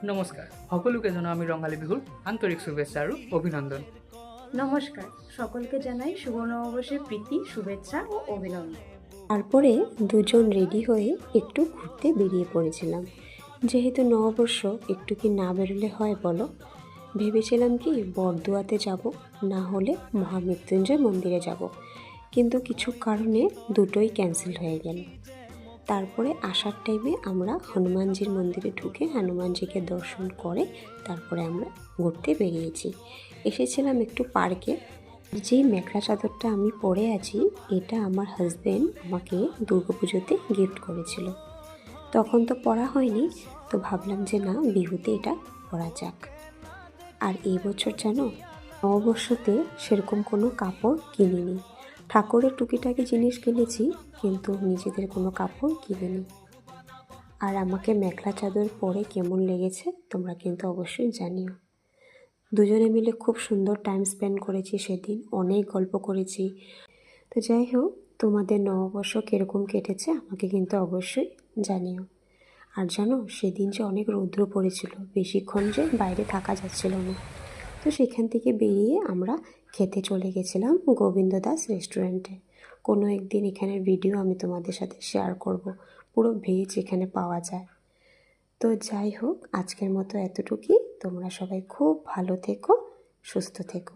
নমস্কাৰ সকলোকে জনাওঁ আমি ৰঙালী বিহুৰ আন্তৰিক শুভেচ্ছা আৰু অভিনন্দন। নমস্কার, সকলকে জানাই শুভ নববর্ষের প্রীতি, শুভেচ্ছা ও অভিনন্দন। তারপরে দুজন রেডি হয়ে একটু ঘুরতে বেরিয়ে পড়েছিলাম। যেহেতু নববর্ষ, একটু কি না বেরোলে হয় বলো? ভেবেছিলাম কি বরদোয়াতে যাব, না হলে মহামৃত্যুঞ্জয় মন্দিরে যাব, কিন্তু কিছু কারণে দুটোই ক্যান্সেল হয়ে গেল। তারপরে আসার টাইমে আমরা হনুমানজির মন্দিরে ঢুকে হনুমানজিকে দর্শন করে তারপরে আমরা ঘুরতে বেরিয়েছি। এসেছিলাম একটু পার্কে। যে মেখলা চাদরটা আমি পরে আছি, এটা আমার হাজব্যান্ড আমাকে দুর্গাপুজোতে গিফট করেছিল। তখন তো পরা হয়নি, তো ভাবলাম যে না, বিহুতে এটা পরা যাক। আর এই বছর জানো, নববর্ষতে সেরকম কোনো কাপড় কিনিনি। ঠাকুরের টুকিটাকি জিনিস কিনেছি, কিন্তু নিজেদের কোনো কাপড় কিনিনি। আর আমাকে মেখলা চাদর পরে কেমন লেগেছে তোমরা কিন্তু অবশ্যই জানিও। দুজনে মিলে খুব সুন্দর টাইম স্পেন্ড করেছি সেদিন, অনেক গল্প করেছি। তো যাই হোক, তোমাদের নববর্ষ কীরকম কেটেছে আমাকে কিন্তু অবশ্যই জানিও। আর জানো, সেদিন যে অনেক রৌদ্র পড়েছিল, বেশিক্ষণ যে বাইরে থাকা যাচ্ছিল না। তো সেখান থেকে বেরিয়ে আমরা খেতে চলে গেছিলাম গোবিন্দ দাস রেস্টুরেন্টে। কোনো একদিন এখানের ভিডিও আমি তোমাদের সাথে শেয়ার করব, পুরো ভেজ এখানে পাওয়া যায়। তো যাই হোক, আজকের মতো এতটুকুই। তোমরা সবাই খুব ভালো থেকো, সুস্থ থেকো।